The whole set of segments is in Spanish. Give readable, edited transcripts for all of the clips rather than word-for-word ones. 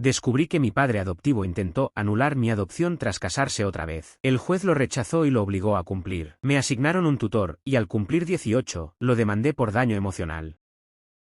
Descubrí que mi padre adoptivo intentó anular mi adopción tras casarse otra vez. El juez lo rechazó y lo obligó a cumplir. Me asignaron un tutor, y al cumplir 18, lo demandé por daño emocional.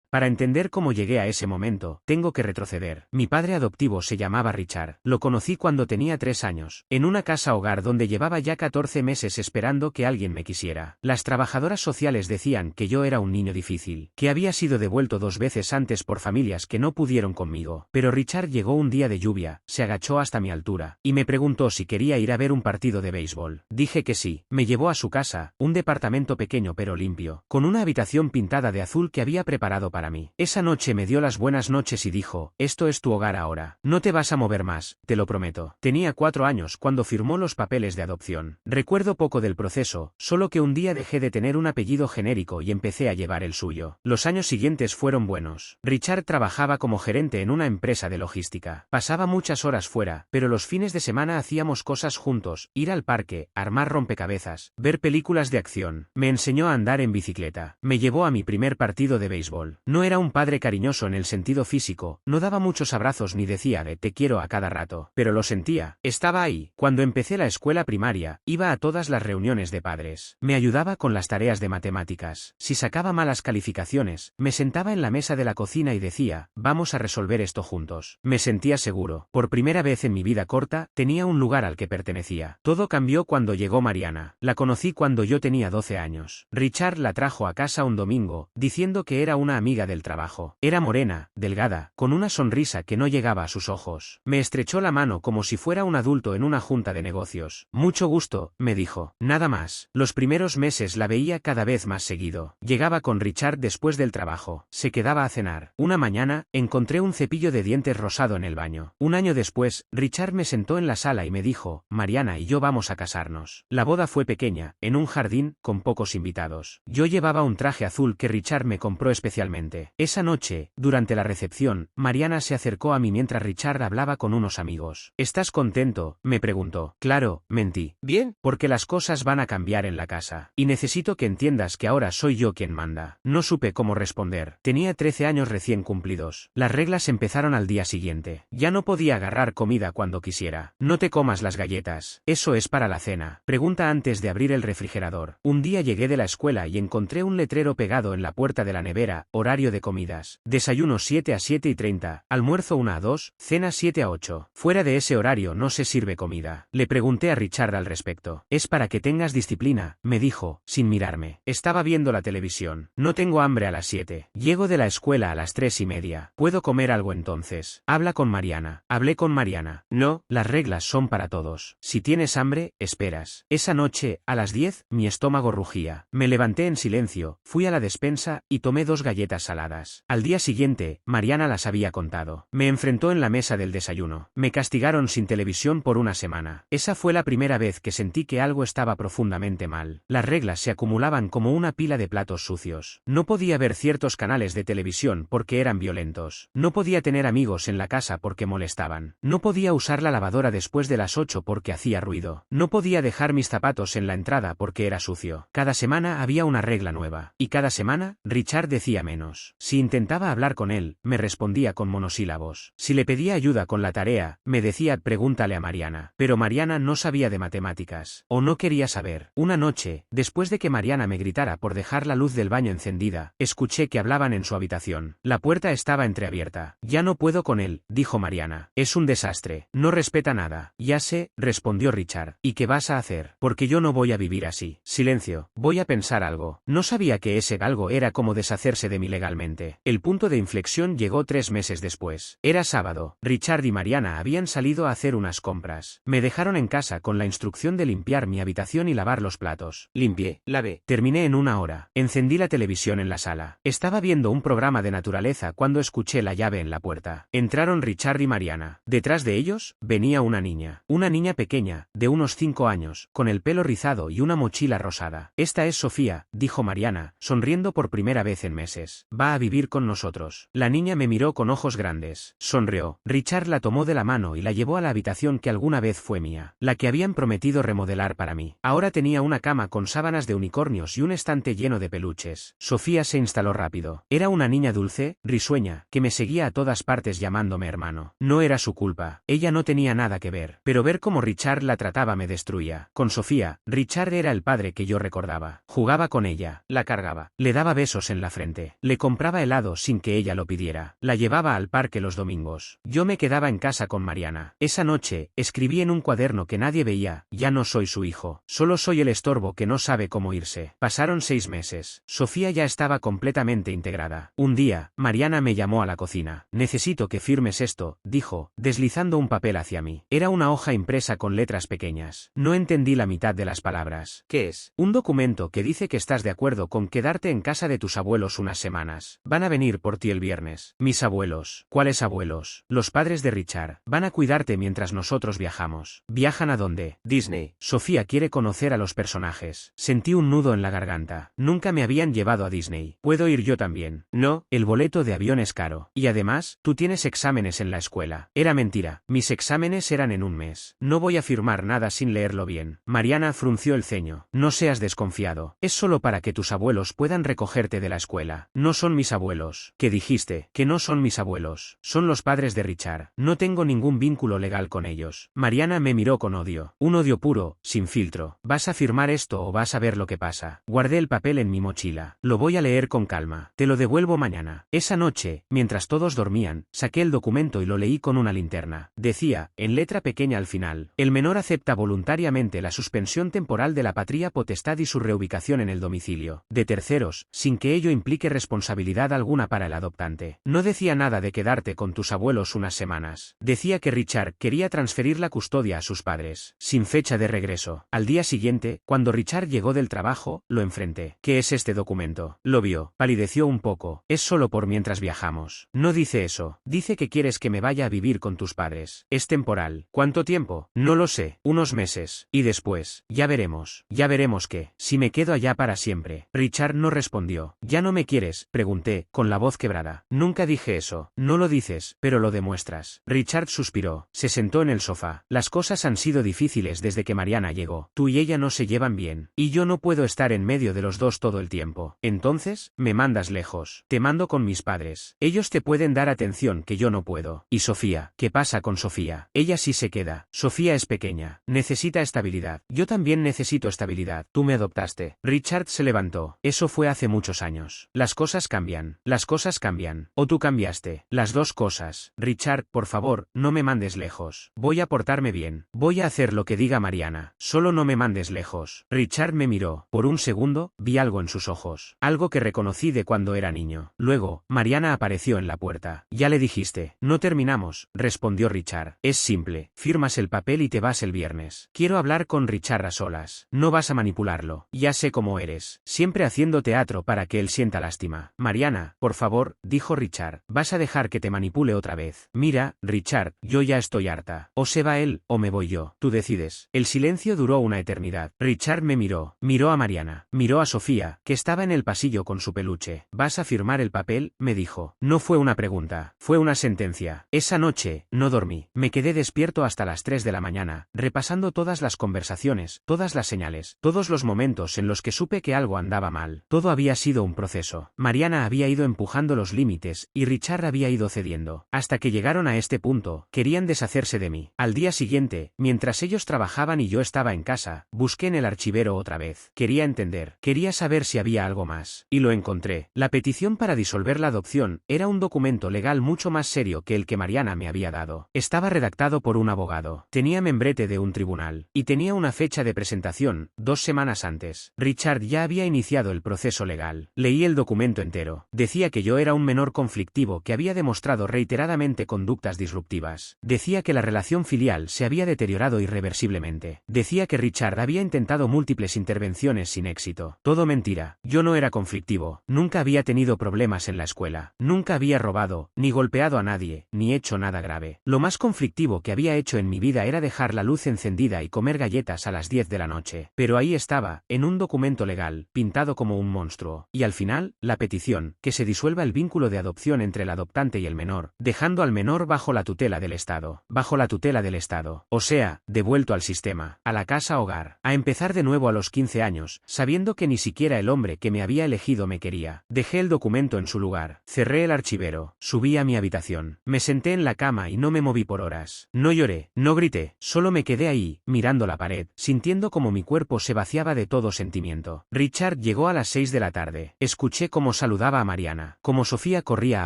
Para entender cómo llegué a ese momento, tengo que retroceder. Mi padre adoptivo se llamaba Richard. Lo conocí cuando tenía 3 años, en una casa hogar donde llevaba ya 14 meses esperando que alguien me quisiera. Las trabajadoras sociales decían que yo era un niño difícil, que había sido devuelto 2 veces antes por familias que no pudieron conmigo. Pero Richard llegó un día de lluvia, se agachó hasta mi altura, y me preguntó si quería ir a ver un partido de béisbol. Dije que sí. Me llevó a su casa, un departamento pequeño pero limpio, con una habitación pintada de azul que había preparado para mí. Esa noche me dio las buenas noches y dijo: esto es tu hogar ahora. No te vas a mover más, te lo prometo. Tenía 4 años cuando firmó los papeles de adopción. Recuerdo poco del proceso, solo que un día dejé de tener un apellido genérico y empecé a llevar el suyo. Los años siguientes fueron buenos. Richard trabajaba como gerente en una empresa de logística. Pasaba muchas horas fuera, pero los fines de semana hacíamos cosas juntos: ir al parque, armar rompecabezas, ver películas de acción. Me enseñó a andar en bicicleta. Me llevó a mi primer partido de béisbol. No era un padre cariñoso en el sentido físico, no daba muchos abrazos ni decía de te quiero a cada rato, pero lo sentía, estaba ahí. Cuando empecé la escuela primaria, iba a todas las reuniones de padres. Me ayudaba con las tareas de matemáticas. Si sacaba malas calificaciones, me sentaba en la mesa de la cocina y decía: vamos a resolver esto juntos. Me sentía seguro. Por primera vez en mi vida corta, tenía un lugar al que pertenecía. Todo cambió cuando llegó Mariana. La conocí cuando yo tenía 12 años. Richard la trajo a casa un domingo, diciendo que era una amiga del trabajo. Era morena, delgada, con una sonrisa que no llegaba a sus ojos. Me estrechó la mano como si fuera un adulto en una junta de negocios. Mucho gusto, me dijo. Nada más. Los primeros meses la veía cada vez más seguido. Llegaba con Richard después del trabajo. Se quedaba a cenar. Una mañana, encontré un cepillo de dientes rosado en el baño. Un año después, Richard me sentó en la sala y me dijo: Mariana y yo vamos a casarnos. La boda fue pequeña, en un jardín, con pocos invitados. Yo llevaba un traje azul que Richard me compró especialmente. Esa noche, durante la recepción, Mariana se acercó a mí mientras Richard hablaba con unos amigos. ¿Estás contento?, me preguntó. Claro, mentí. Bien, porque las cosas van a cambiar en la casa. Y necesito que entiendas que ahora soy yo quien manda. No supe cómo responder. Tenía 13 años recién cumplidos. Las reglas empezaron al día siguiente. Ya no podía agarrar comida cuando quisiera. No te comas las galletas. Eso es para la cena. Pregunta antes de abrir el refrigerador. Un día llegué de la escuela y encontré un letrero pegado en la puerta de la nevera: horario de comidas. Desayuno 7 a 7:30, almuerzo 1 a 2, cena 7 a 8. Fuera de ese horario no se sirve comida. Le pregunté a Richard al respecto. Es para que tengas disciplina, me dijo, sin mirarme. Estaba viendo la televisión. No tengo hambre a las 7. Llego de la escuela a las 3:30. ¿Puedo comer algo entonces? Habla con Mariana. Hablé con Mariana. No, las reglas son para todos. Si tienes hambre, esperas. Esa noche, a las 10, mi estómago rugía. Me levanté en silencio, fui a la despensa y tomé 2 galletas saladas. Al día siguiente, Mariana las había contado. Me enfrentó en la mesa del desayuno. Me castigaron sin televisión por una semana. Esa fue la primera vez que sentí que algo estaba profundamente mal. Las reglas se acumulaban como una pila de platos sucios. No podía ver ciertos canales de televisión porque eran violentos. No podía tener amigos en la casa porque molestaban. No podía usar la lavadora después de las 8 porque hacía ruido. No podía dejar mis zapatos en la entrada porque era sucio. Cada semana había una regla nueva. Y cada semana, Richard decía menos. Si intentaba hablar con él, me respondía con monosílabos. Si le pedía ayuda con la tarea, me decía: pregúntale a Mariana. Pero Mariana no sabía de matemáticas. O no quería saber. Una noche, después de que Mariana me gritara por dejar la luz del baño encendida, escuché que hablaban en su habitación. La puerta estaba entreabierta. Ya no puedo con él, dijo Mariana. Es un desastre. No respeta nada. Ya sé, respondió Richard. ¿Y qué vas a hacer? Porque yo no voy a vivir así. Silencio. Voy a pensar algo. No sabía que ese algo era como deshacerse de mí legalmente. El punto de inflexión llegó 3 meses después. Era sábado. Richard y Mariana habían salido a hacer unas compras. Me dejaron en casa con la instrucción de limpiar mi habitación y lavar los platos. Limpié, lavé. Terminé en 1 hora. Encendí la televisión en la sala. Estaba viendo un programa de naturaleza cuando escuché la llave en la puerta. Entraron Richard y Mariana. Detrás de ellos, venía una niña. Una niña pequeña, de unos 5 años, con el pelo rizado y una mochila rosada. Esta es Sofía, dijo Mariana, sonriendo por primera vez en meses. va a vivir con nosotros. La niña me miró con ojos grandes. Sonrió. Richard la tomó de la mano y la llevó a la habitación que alguna vez fue mía, la que habían prometido remodelar para mí. Ahora tenía una cama con sábanas de unicornios y un estante lleno de peluches. Sofía se instaló rápido. Era una niña dulce, risueña, que me seguía a todas partes llamándome hermano. No era su culpa. Ella no tenía nada que ver. Pero ver cómo Richard la trataba me destruía. Con Sofía, Richard era el padre que yo recordaba. Jugaba con ella, la cargaba, le daba besos en la frente, le compraba helado sin que ella lo pidiera, la llevaba al parque los domingos. Yo me quedaba en casa con Mariana. Esa noche, escribí en un cuaderno que nadie veía: ya no soy su hijo, solo soy el estorbo que no sabe cómo irse. Pasaron 6 meses. Sofía ya estaba completamente integrada. Un día, Mariana me llamó a la cocina. Necesito que firmes esto, dijo, deslizando un papel hacia mí. Era una hoja impresa con letras pequeñas. No entendí la mitad de las palabras. ¿Qué es? Un documento que dice que estás de acuerdo con quedarte en casa de tus abuelos unas semanas. Van a venir por ti el viernes. Mis abuelos. ¿Cuáles abuelos? Los padres de Richard. Van a cuidarte mientras nosotros viajamos. ¿Viajan a dónde? Disney. Sofía quiere conocer a los personajes. Sentí un nudo en la garganta. Nunca me habían llevado a Disney. ¿Puedo ir yo también? No, el boleto de avión es caro. Y además, tú tienes exámenes en la escuela. Era mentira. Mis exámenes eran en un mes. No voy a firmar nada sin leerlo bien. Mariana frunció el ceño. No seas desconfiado. Es solo para que tus abuelos puedan recogerte de la escuela. No son mis abuelos. ¿Qué dijiste? Que no son mis abuelos. Son los padres de Richard. No tengo ningún vínculo legal con ellos. Mariana me miró con odio. Un odio puro, sin filtro. ¿Vas a firmar esto o vas a ver lo que pasa? Guardé el papel en mi mochila. Lo voy a leer con calma. Te lo devuelvo mañana. Esa noche, mientras todos dormían, saqué el documento y lo leí con una linterna. Decía, en letra pequeña al final: el menor acepta voluntariamente la suspensión temporal de la patria potestad y su reubicación en el domicilio de terceros, sin que ello implique responsabilidad alguna para el adoptante. No decía nada de quedarte con tus abuelos unas semanas. Decía que Richard quería transferir la custodia a sus padres, sin fecha de regreso. Al día siguiente, cuando Richard llegó del trabajo, lo enfrenté. ¿Qué es este documento? Lo vio, palideció un poco. Es solo por mientras viajamos. No dice eso. Dice que quieres que me vaya a vivir con tus padres. Es temporal. ¿Cuánto tiempo? No lo sé. Unos meses. Y después, ya veremos. Ya veremos qué. Si me quedo allá para siempre. Richard no respondió. ¿Ya no me quieres?, pregunté, con la voz quebrada. Nunca dije eso. No lo dices, pero lo demuestras. Richard suspiró. Se sentó en el sofá. Las cosas han sido difíciles desde que Mariana llegó. Tú y ella no se llevan bien. Y yo no puedo estar en medio de los dos todo el tiempo. Entonces, me mandas lejos. Te mando con mis padres. Ellos te pueden dar atención que yo no puedo. ¿Y Sofía? ¿Qué pasa con Sofía? Ella sí se queda. Sofía es pequeña. Necesita estabilidad. Yo también necesito estabilidad. Tú me adoptaste. Richard se levantó. Eso fue hace muchos años. Las cosas cambian. Las cosas cambian. O tú cambiaste. Las dos cosas. Richard, por favor, no me mandes lejos. Voy a portarme bien. Voy a hacer lo que diga Mariana. Solo no me mandes lejos. Richard me miró. Por un segundo, vi algo en sus ojos. Algo que reconocí de cuando era niño. Luego, Mariana apareció en la puerta. Ya le dijiste. No terminamos, respondió Richard. Es simple. Firmas el papel y te vas el viernes. Quiero hablar con Richard a solas. No vas a manipularlo. Ya sé cómo eres. Siempre haciendo teatro para que él sienta lástima. Mariana, por favor, dijo Richard. ¿Vas a dejar que te manipule otra vez? Mira, Richard, yo ya estoy harta. O se va él, o me voy yo. Tú decides. El silencio duró una eternidad. Richard me miró. Miró a Mariana. Miró a Sofía, que estaba en el pasillo con su peluche. ¿Vas a firmar el papel?, me dijo. No fue una pregunta. Fue una sentencia. Esa noche, no dormí. Me quedé despierto hasta las 3 de la mañana, repasando todas las conversaciones, todas las señales, todos los momentos en los que supe que algo andaba mal. Todo había sido un proceso. Mariana había ido empujando los límites, y Richard había ido cediendo. Hasta que llegaron a este punto, querían deshacerse de mí. Al día siguiente, mientras ellos trabajaban y yo estaba en casa, busqué en el archivero otra vez. Quería entender. Quería saber si había algo más. Y lo encontré. La petición para disolver la adopción era un documento legal mucho más serio que el que Mariana me había dado. Estaba redactado por un abogado. Tenía membrete de un tribunal. Y tenía una fecha de presentación, 2 semanas antes. Richard ya había iniciado el proceso legal. Leí el documento entero. Decía que yo era un menor conflictivo que había demostrado reiteradamente conductas disruptivas. Decía que la relación filial se había deteriorado irreversiblemente. Decía que Richard había intentado múltiples intervenciones sin éxito. Todo mentira. Yo no era conflictivo. Nunca había tenido problemas en la escuela. Nunca había robado, ni golpeado a nadie, ni hecho nada grave. Lo más conflictivo que había hecho en mi vida era dejar la luz encendida y comer galletas a las 10 de la noche. Pero ahí estaba, en un documento legal, pintado como un monstruo. Y al final, la petición petición, que se disuelva el vínculo de adopción entre el adoptante y el menor, dejando al menor bajo la tutela del Estado. Bajo la tutela del Estado. O sea, devuelto al sistema, a la casa hogar, a empezar de nuevo a los 15 años, sabiendo que ni siquiera el hombre que me había elegido me quería. Dejé el documento en su lugar, cerré el archivero, subí a mi habitación, me senté en la cama y no me moví por horas. No lloré, no grité, solo me quedé ahí, mirando la pared, sintiendo como mi cuerpo se vaciaba de todo sentimiento. Richard llegó a las 6 de la tarde. Escuché cómo saludaba a Mariana, como Sofía corría a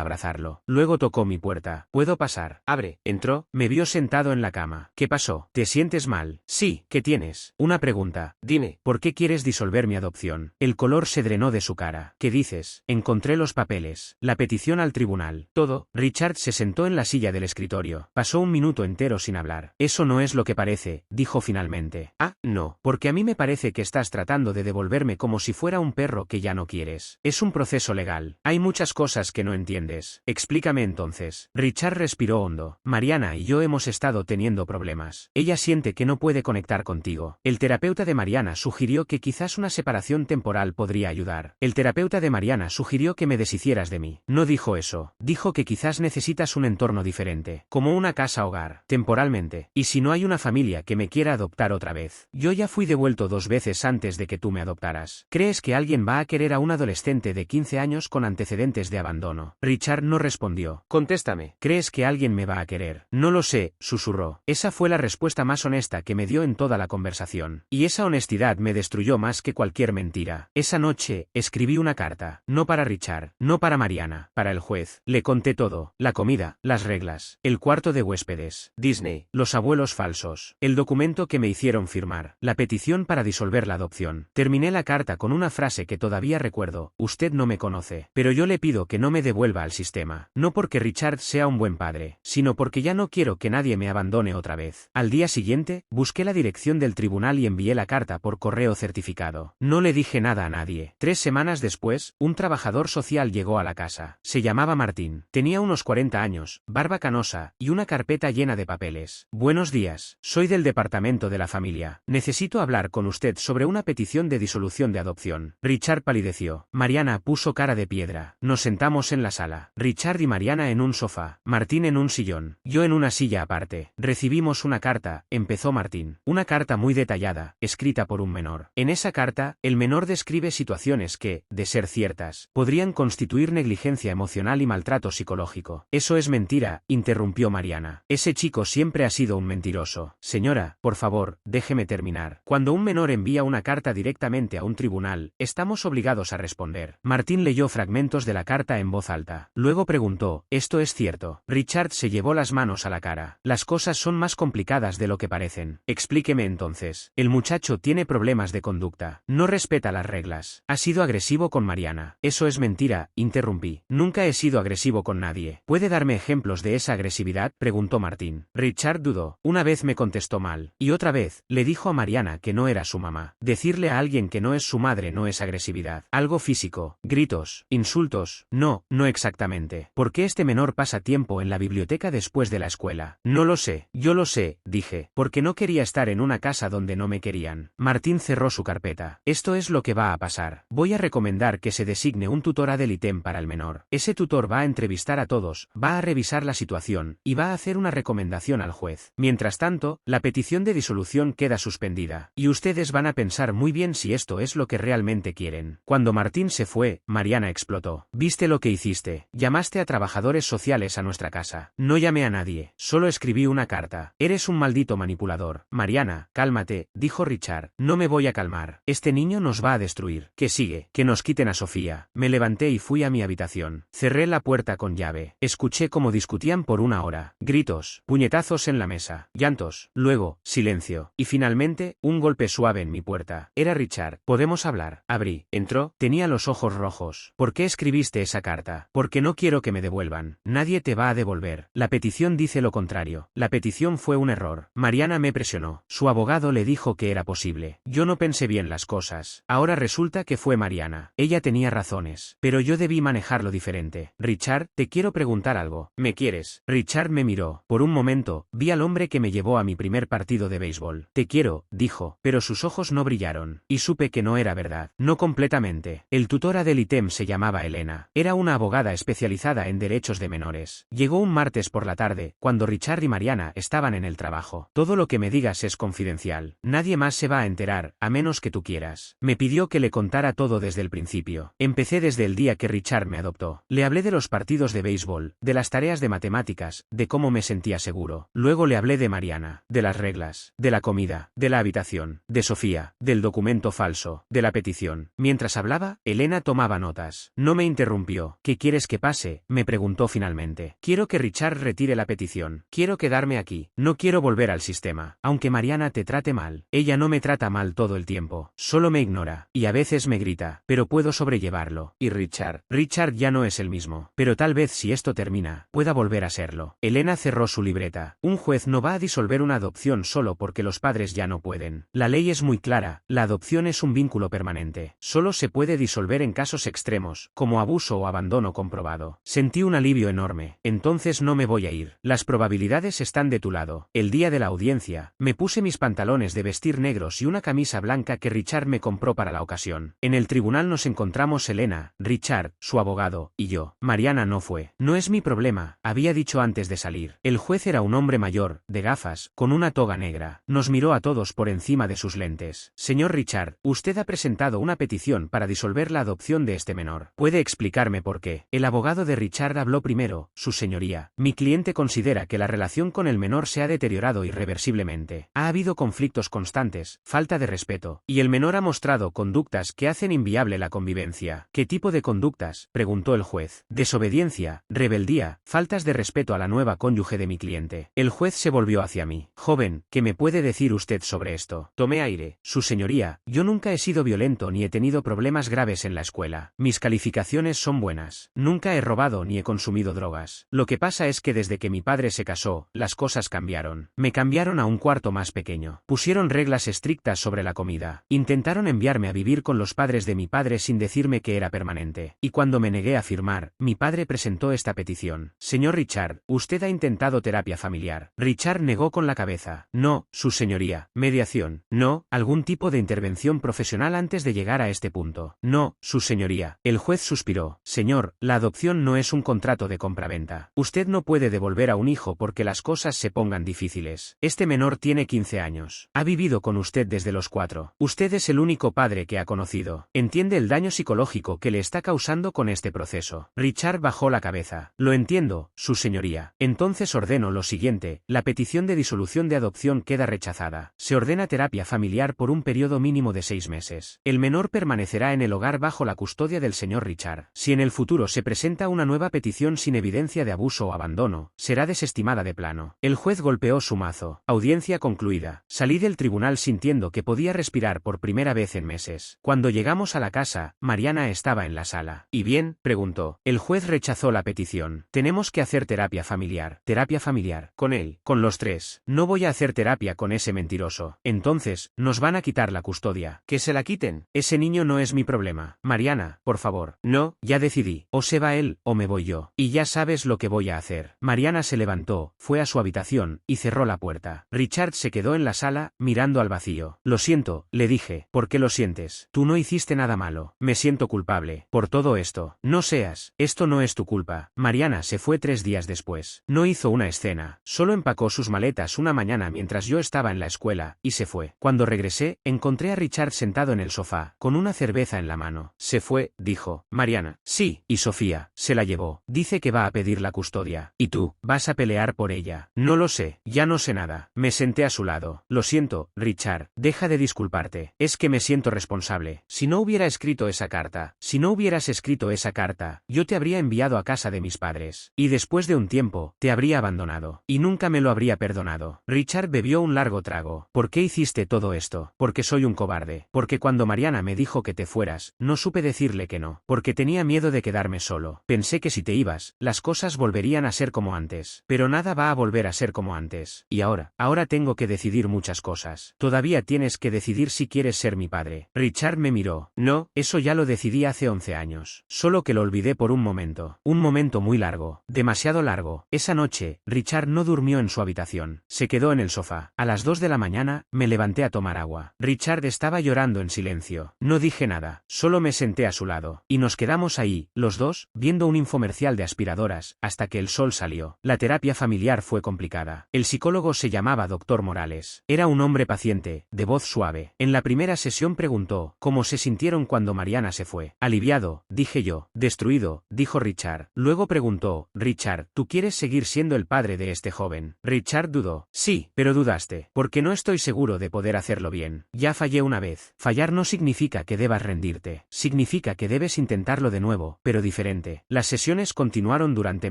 abrazarlo. Luego tocó mi puerta. ¿Puedo pasar? Abre. Entró, me vio sentado en la cama. ¿Qué pasó? ¿Te sientes mal? Sí. ¿Qué tienes? Una pregunta. Dime, ¿por qué quieres disolver mi adopción? El color se drenó de su cara. ¿Qué dices? Encontré los papeles, la petición al tribunal, todo. Richard se sentó en la silla del escritorio. Pasó un minuto entero sin hablar. Eso no es lo que parece, dijo finalmente. Ah, no, porque a mí me parece que estás tratando de devolverme como si fuera un perro que ya no quieres. Es un proceso legal. Hay muchas cosas que no entiendes. Explícame entonces. Richard respiró hondo. Mariana y yo hemos estado teniendo problemas. Ella siente que no puede conectar contigo. El terapeuta de Mariana sugirió que quizás una separación temporal podría ayudar. El terapeuta de Mariana sugirió que me deshicieras de mí. No dijo eso. Dijo que quizás necesitas un entorno diferente, como una casa hogar, temporalmente. Y si no hay una familia que me quiera adoptar otra vez. Yo ya fui devuelto 2 veces antes de que tú me adoptaras. ¿Crees que alguien va a querer a un adolescente de 15 años con antecedentes de abandono? Richard no respondió. Contéstame. ¿Crees que alguien me va a querer? No lo sé, susurró. Esa fue la respuesta más honesta que me dio en toda la conversación. Y esa honestidad me destruyó más que cualquier mentira. Esa noche, escribí una carta. No para Richard, no para Mariana, para el juez. Le conté todo. La comida, las reglas, el cuarto de huéspedes, Disney, los abuelos falsos, el documento que me hicieron firmar, la petición para disolver la adopción. Terminé la carta con una frase que todavía recuerdo. Usted no me conoce, pero yo le pido que no me devuelva al sistema. No porque Richard sea un buen padre, sino porque ya no quiero que nadie me abandone otra vez. Al día siguiente, busqué la dirección del tribunal y envié la carta por correo certificado. No le dije nada a nadie. 3 semanas después, un trabajador social llegó a la casa. Se llamaba Martín. Tenía unos 40 años, barba canosa, y una carpeta llena de papeles. Buenos días, soy del departamento de la familia. Necesito hablar con usted sobre una petición de disolución de adopción. Richard palideció. Mariana puso cara de piedra. Nos sentamos en la sala. Richard y Mariana en un sofá, Martín en un sillón, yo en una silla aparte. Recibimos una carta, empezó Martín. Una carta muy detallada, escrita por un menor. En esa carta, el menor describe situaciones que, de ser ciertas, podrían constituir negligencia emocional y maltrato psicológico. Eso es mentira, interrumpió Mariana. Ese chico siempre ha sido un mentiroso. Señora, por favor, déjeme terminar. Cuando un menor envía una carta directamente a un tribunal, estamos obligados a responder. Martín leyó fragmentos de la carta en voz alta. Luego preguntó, ¿esto es cierto? Richard se llevó las manos a la cara. Las cosas son más complicadas de lo que parecen. Explíqueme entonces. El muchacho tiene problemas de conducta. No respeta las reglas. Ha sido agresivo con Mariana. Eso es mentira, interrumpí. Nunca he sido agresivo con nadie. ¿Puede darme ejemplos de esa agresividad? Preguntó Martín. Richard dudó. Una vez me contestó mal. Y otra vez, le dijo a Mariana que no era su mamá. Decirle a alguien que no es su madre no es agresividad. Algo físico. Gritos. Insultos. No, no exactamente. ¿Por qué este menor pasa tiempo en la biblioteca después de la escuela? No lo sé. Yo lo sé, dije. Porque no quería estar en una casa donde no me querían. Martín cerró su carpeta. Esto es lo que va a pasar. Voy a recomendar que se designe un tutor ad litem para el menor. Ese tutor va a entrevistar a todos, va a revisar la situación, y va a hacer una recomendación al juez. Mientras tanto, la petición de disolución queda suspendida. Y ustedes van a pensar muy bien si esto es lo que realmente quieren. Cuando Martín se fue, Mariana explotó. ¿Viste lo que hiciste? Llamaste a trabajadores sociales a nuestra casa. No llamé a nadie, solo escribí una carta. Eres un maldito manipulador. Mariana, cálmate, dijo Richard. No me voy a calmar. Este niño nos va a destruir. ¿Qué sigue? Que nos quiten a Sofía. Me levanté y fui a mi habitación. Cerré la puerta con llave. Escuché cómo discutían por 1 hora. Gritos, puñetazos en la mesa, llantos, luego, silencio. Y finalmente, un golpe suave en mi puerta. Era Richard. ¿Podemos hablar? Abrí. Entró. Tenía los ojos rojos. ¿Por qué escribiste esa carta? Porque no quiero que me devuelvan. Nadie te va a devolver. La petición dice lo contrario. La petición fue un error. Mariana me presionó. Su abogado le dijo que era posible. Yo no pensé bien las cosas. Ahora resulta que fue Mariana. Ella tenía razones. Pero yo debí manejarlo diferente. Richard, te quiero preguntar algo. ¿Me quieres? Richard me miró. Por un momento, vi al hombre que me llevó a mi primer partido de béisbol. Te quiero, dijo, pero sus ojos no brillaron. Y supe que no era verdad. No completamente. El tutor ad litem se llamaba Elena. Era una abogada especializada en derechos de menores. Llegó un martes por la tarde, cuando Richard y Mariana estaban en el trabajo. Todo lo que me digas es confidencial. Nadie más se va a enterar, a menos que tú quieras. Me pidió que le contara todo desde el principio. Empecé desde el día que Richard me adoptó. Le hablé de los partidos de béisbol, de las tareas de matemáticas, de cómo me sentía seguro. Luego le hablé de Mariana, de las reglas, de la comida, de la habitación, de Sofía, del documento falso, de la petición. Mientras hablaba, Elena tomaba notas. No me interrumpió. ¿Qué quieres que pase?, me preguntó finalmente. Quiero que Richard retire la petición. Quiero quedarme aquí. No quiero volver al sistema. Aunque Mariana te trate mal. Ella no me trata mal todo el tiempo. Solo me ignora. Y a veces me grita. Pero puedo sobrellevarlo. Y Richard ya no es el mismo. Pero tal vez si esto termina, pueda volver a serlo. Elena cerró su libreta. Un juez no va a disolver una adopción solo porque los padres ya no pueden. La ley es muy clara. La adopción es un vínculo permanente. Solo se puede disolver en casos extremos, como abuso o abandono comprobado. Sentí un alivio enorme. Entonces no me voy a ir. Las probabilidades están de tu lado. El día de la audiencia, me puse mis pantalones de vestir negros y una camisa blanca que Richard me compró para la ocasión. En el tribunal nos encontramos Elena, Richard, su abogado, y yo. Mariana no fue. No es mi problema, había dicho antes de salir. El juez era un hombre mayor, de gafas, con una toga negra. Nos miró a todos por encima de sus lentes. Señor Richard, usted ha presentado una petición para disolver la adopción de este menor. ¿Puede explicarme por qué? El abogado de Richard habló primero. Su señoría, mi cliente considera que la relación con el menor se ha deteriorado irreversiblemente. Ha habido conflictos constantes, falta de respeto, y el menor ha mostrado conductas que hacen inviable la convivencia. ¿Qué tipo de conductas?, preguntó el juez. Desobediencia, rebeldía, faltas de respeto a la nueva cónyuge de mi cliente. El juez se volvió hacia mí. Joven, ¿qué me puede decir usted sobre esto? Tomé aire. Su señoría, yo nunca he sido violento ni he tenido problemas graves en la escuela. Mis calificaciones son buenas. Nunca he robado ni he consumido drogas. Lo que pasa es que desde que mi padre se casó, las cosas cambiaron. Me cambiaron a un cuarto más pequeño. Pusieron reglas estrictas sobre la comida. Intentaron enviarme a vivir con los padres de mi padre sin decirme que era permanente. Y cuando me negué a firmar, mi padre presentó esta petición. Señor Richard, usted ha intentado terapia familiar. Richard negó con la cabeza. No, su señoría. Mediación. No, algún tipo de intervención profesional antes de llegar a este punto. No, su señoría. El juez suspiró. Señor, la adopción no es un contrato de compraventa. Usted no puede devolver a un hijo porque las cosas se pongan difíciles. Este menor tiene 15 años. Ha vivido con usted desde los 4. Usted es el único padre que ha conocido. Entiende el daño psicológico que le está causando con este proceso. Richard bajó la cabeza. Lo entiendo, su señoría. Entonces ordeno lo siguiente. La petición de disolución de adopción queda rechazada. Se ordena terapia familiar por un periodo mínimo de 6 meses. El menor permanecerá en el hogar bajo la custodia del señor Richard. Si en el futuro se presenta una nueva petición sin evidencia de abuso o abandono, será desestimada de plano. El juez golpeó su mazo. Audiencia concluida. Salí del tribunal sintiendo que podía respirar por primera vez en meses. Cuando llegamos a la casa, Mariana estaba en la sala. ¿Y bien?, preguntó. El juez rechazó la petición. Tenemos que hacer terapia familiar. ¿Terapia familiar? ¿Con él? Con los 3. No voy a hacer terapia con ese mentiroso. Entonces, nos van a quitar la custodia. Que se la quiten. Ese niño no es mi problema. Mariana, por favor. No, ya decidí. O se va él, o me voy yo. Y ya sabes lo que voy a hacer. Mariana se levantó, fue a su habitación, y cerró la puerta. Richard se quedó en la sala, mirando al vacío. Lo siento, le dije. ¿Por qué lo sientes? Tú no hiciste nada malo. Me siento culpable por todo esto. No seas. Esto no es tu culpa. Mariana se fue 3 días después. No hizo una escena. Solo empacó sus maletas una mañana mientras yo estaba en la escuela, y se fue. Cuando regresé, encontré a Richard sentado en el sofá, con una cerveza en la mano. Se fue, dijo. Mariana. Sí. Y Sofía. Se la llevó. Dice que va a pedir la custodia. ¿Y tú? ¿Vas a pelear por ella? No lo sé. Ya no sé nada. Me senté a su lado. Lo siento, Richard. Deja de disculparte. Es que me siento responsable. Si no hubiera escrito esa carta, si no hubieras escrito esa carta, yo te habría enviado a casa de mis padres. Y después de un tiempo, te habría abandonado. Y nunca me lo habría perdonado. Richard bebió un largo trago. ¿Por qué hiciste todo esto? Porque soy un cobarde. Porque cuando Mariana me dijo que te fueras, no supe decirle que no. Porque tenía miedo de quedarme solo. Pensé que si te ibas, las cosas volverían a ser como antes. Pero nada va a volver a ser como antes. Y ahora tengo que decidir muchas cosas. Todavía tienes que decidir si quieres ser mi padre. Richard me miró. No, eso ya lo decidí hace 11 años. Solo que lo olvidé por un momento. Un momento muy largo. Demasiado largo. Esa noche, Richard no durmió en su habitación. Se quedó en el sofá. A las 2 de la mañana, me levanté a tomar agua. Richard estaba llorando en silencio. No dije nada. Solo me senté a su lado. lado. Y nos quedamos ahí, los dos, viendo un infomercial de aspiradoras, hasta que el sol salió. La terapia familiar fue complicada. El psicólogo se llamaba Dr. Morales. Era un hombre paciente, de voz suave. En la primera sesión preguntó cómo se sintieron cuando Mariana se fue. Aliviado, dije yo. Destruido, dijo Richard. Luego preguntó, Richard, ¿tú quieres seguir siendo el padre de este joven? Richard dudó. Sí, pero dudaste, porque no estoy seguro de poder hacerlo bien. Ya fallé una vez. Fallar no significa que debas rendirte. Significa que debes intentarlo de nuevo, pero diferente. Las sesiones continuaron durante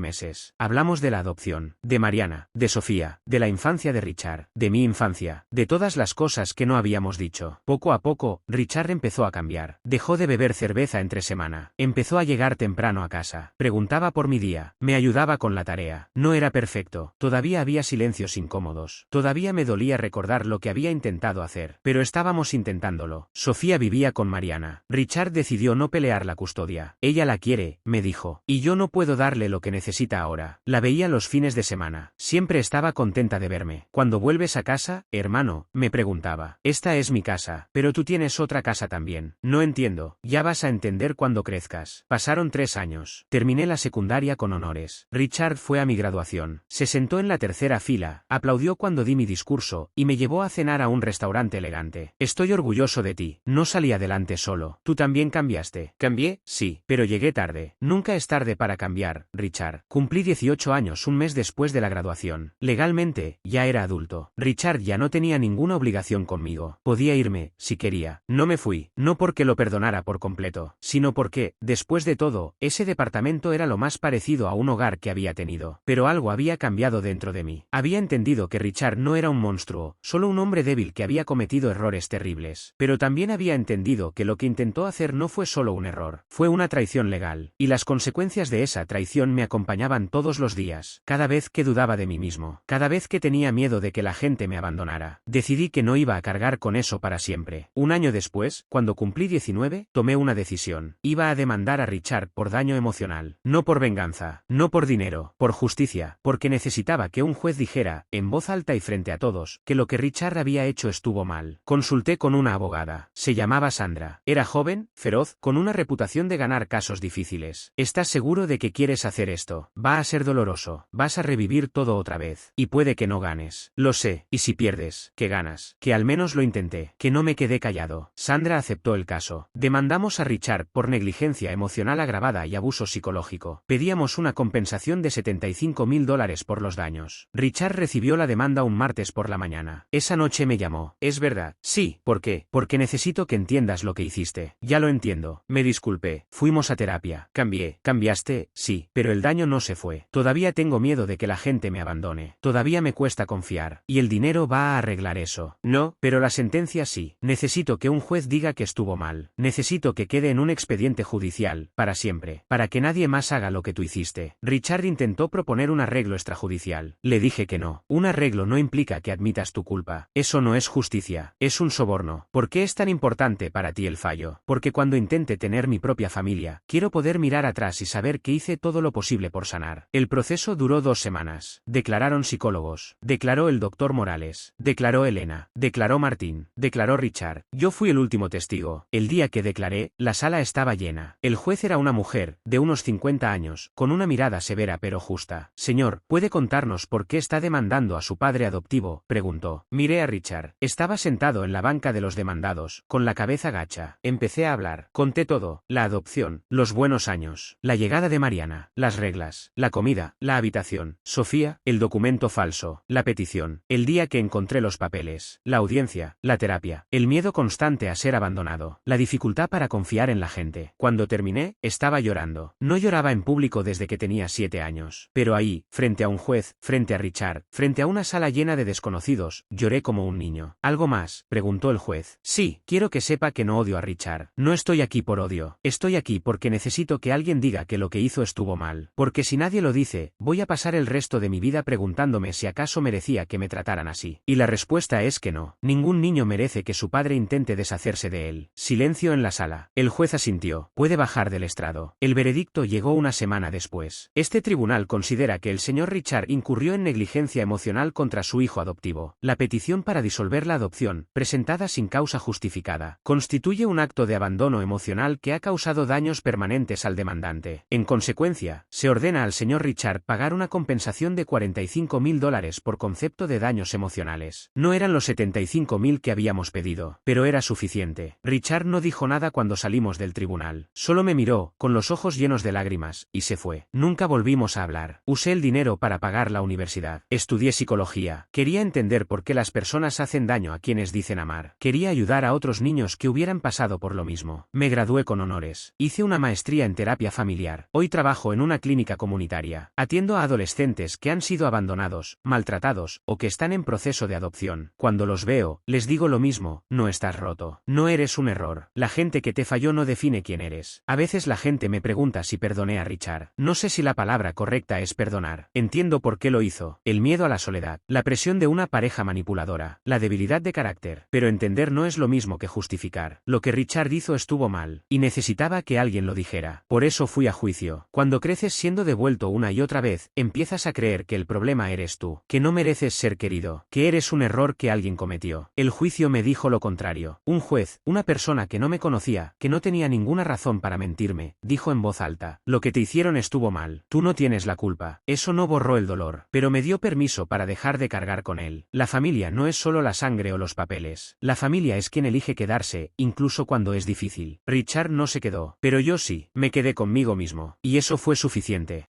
meses. Hablamos de la adopción, de Mariana, de Sofía, de la infancia de Richard, de mi infancia, de todas las cosas que no habíamos dicho. Poco a poco, Richard empezó a cambiar. Dejó de beber cerveza entre semana. Empezó a llegar temprano a casa. Preguntaba por mi día. Me ayudaba con la tarea. No era perfecto. Todavía había silencios incómodos. Todavía me dolía recordar lo que había intentado hacer. Pero estábamos intentándolo. Sofía vivía con Mariana. Richard decidió no pelear la custodia. Ella la quiere, me dijo. Y yo no puedo darle lo que necesita ahora. La veía los fines de semana. Siempre estaba contenta de verme. Cuando vuelves a casa, hermano, me preguntaba. Esta es mi casa, pero tú tienes otra casa también. No entiendo. Ya vas a entender cuando crezcas. Pasaron 3 años. Terminé la secundaria con honores. Richard fue a mi graduación. Se sentó en la tercera fila, aplaudió cuando di mi discurso, y me llevó a cenar a un restaurante elegante. Estoy orgulloso de ti. No salí adelante solo. ¿Tú también cambiaste? ¿Cambié? Sí, pero llegué tarde. Nunca es tarde para cambiar, Richard. Cumplí 18 años un mes después de la graduación. Legalmente, ya era adulto. Richard ya no tenía ninguna obligación conmigo. Podía irme, si quería. No me fui, no porque lo perdonara por completo, sino porque, después de todo, ese departamento era lo más parecido a un hogar que había tenido. Pero algo había cambiado dentro de mí. Había entendido que Richard no era un monstruo, solo un hombre débil que había cometido errores terribles. Pero también había entendido que lo que intentó hacer no fue solo un error, fue una traición legal, y las consecuencias de esa traición me acompañaban todos los días, cada vez que dudaba de mí mismo, cada vez que tenía miedo de que la gente me abandonara. Decidí que no iba a cargar con eso para siempre. Un año después, cuando cumplí 19, tomé una decisión. Iba a demandar a Richard por daño emocional, no por venganza, no por dinero, por justicia, porque necesitaba que un juez dijera, en voz alta y frente a todos, que lo que Richard había hecho estuvo mal. Consulté con una abogada. Se llamaba Sandra. Era joven, feroz, con una reputación de ganar casos difíciles. ¿Estás seguro de que quieres hacer esto? Va a ser doloroso. Vas a revivir todo otra vez. Y puede que no ganes. Lo sé. Y si pierdes, ¿qué ganas? Que al menos lo intenté. Que no me quedé callado. Sandra aceptó el caso. Demandamos a Richard por negligencia emocional agravada y abuso psicológico. Pedíamos una compensación de $75.000 por los daños. Richard recibió la demanda un martes por la mañana. Esa noche me llamó. ¿Es verdad? Sí. ¿Por qué? Porque necesito que entiendas lo que hiciste. Ya lo entiendo. Me disculpé. Fuimos a terapia. Cambié. ¿Cambiaste? Sí. Pero el daño no se fue. Todavía tengo miedo de que la gente me abandone. Todavía me cuesta confiar. Y el dinero va a arreglar eso. No, pero la sentencia sí. Necesito que un juez diga que estuvo mal. Necesito que quede en un expediente judicial, para siempre. Para que nadie más haga lo que tú hiciste. Richard intentó proponer un arreglo extrajudicial. Le dije que no. Un arreglo no implica que admitas tu culpa. Eso no es justicia. Es un soborno. ¿Por qué es tan importante para ti el fallo? Porque cuando intente tener mi propia familia, quiero poder mirar atrás y saber que hice todo lo posible por sanar. El proceso duró 2 semanas. Declararon psicólogos. Declaró el doctor Morales. Declaró Elena. Declaró Martín. Declaró Richard. Yo fui el último testigo. El día que declaré, la sala estaba llena. El juez era una mujer, de unos 50 años, con una mirada severa pero justa. Señor, ¿puede contarnos por qué está demandando a su padre adoptivo?, preguntó. Miré a Richard. Estaba sentado en la banca de los demandados, con la cabeza gacha. Empecé a hablar. Conté todo. La adopción, los buenos años, la llegada de Mariana, las reglas, la comida, la habitación, Sofía, el documento falso, la petición, el día que encontré los papeles, la audiencia, la terapia, el miedo constante a ser abandonado, la dificultad para confiar en la gente. Cuando terminé, estaba llorando. No lloraba en público desde que tenía 7 años. Pero ahí, frente a un juez, frente a Richard, frente a una sala llena de desconocidos, lloré como un niño. ¿Algo más?, preguntó el juez. Sí, quiero que sepa que no odio a Richard. No estoy aquí por odio. Estoy aquí porque necesito que alguien diga que lo que hizo estuvo mal. Porque si nadie lo dice, voy a pasar el resto de mi vida preguntándome si acaso merecía que me trataran así. Y la respuesta es que no. Ningún niño merece que su padre intente deshacerse de él. Silencio en la sala. El juez asintió. Puede bajar del estrado. El veredicto llegó una semana después. Este tribunal considera que el señor Richard incurrió en negligencia emocional contra su hijo adoptivo. La petición para disolver la adopción, presentada sin causa justificada, constituye un acto de abandono emocional penal que ha causado daños permanentes al demandante. En consecuencia, se ordena al señor Richard pagar una compensación de $45.000 por concepto de daños emocionales. No eran los 75.000 que habíamos pedido, pero era suficiente. Richard no dijo nada cuando salimos del tribunal. Solo me miró, con los ojos llenos de lágrimas, y se fue. Nunca volvimos a hablar. Usé el dinero para pagar la universidad. Estudié psicología. Quería entender por qué las personas hacen daño a quienes dicen amar. Quería ayudar a otros niños que hubieran pasado por lo mismo. Me gradué con honores. Hice una maestría en terapia familiar. Hoy trabajo en una clínica comunitaria. Atiendo a adolescentes que han sido abandonados, maltratados, o que están en proceso de adopción. Cuando los veo, les digo lo mismo: no estás roto. No eres un error. La gente que te falló no define quién eres. A veces la gente me pregunta si perdoné a Richard. No sé si la palabra correcta es perdonar. Entiendo por qué lo hizo. El miedo a la soledad, la presión de una pareja manipuladora, la debilidad de carácter. Pero entender no es lo mismo que justificar. Lo que Richard hizo estuvo mal, y necesitaba que alguien lo dijera. Por eso fui a juicio. Cuando creces siendo devuelto una y otra vez, empiezas a creer que el problema eres tú, que no mereces ser querido, que eres un error que alguien cometió. El juicio me dijo lo contrario. Un juez, una persona que no me conocía, que no tenía ninguna razón para mentirme, dijo en voz alta: lo que te hicieron estuvo mal. Tú no tienes la culpa. Eso no borró el dolor, pero me dio permiso para dejar de cargar con él. La familia no es solo la sangre o los papeles. La familia es quien elige quedarse, incluso cuando es difícil. Richard no se quedó, pero yo sí, me quedé conmigo mismo, y eso fue suficiente.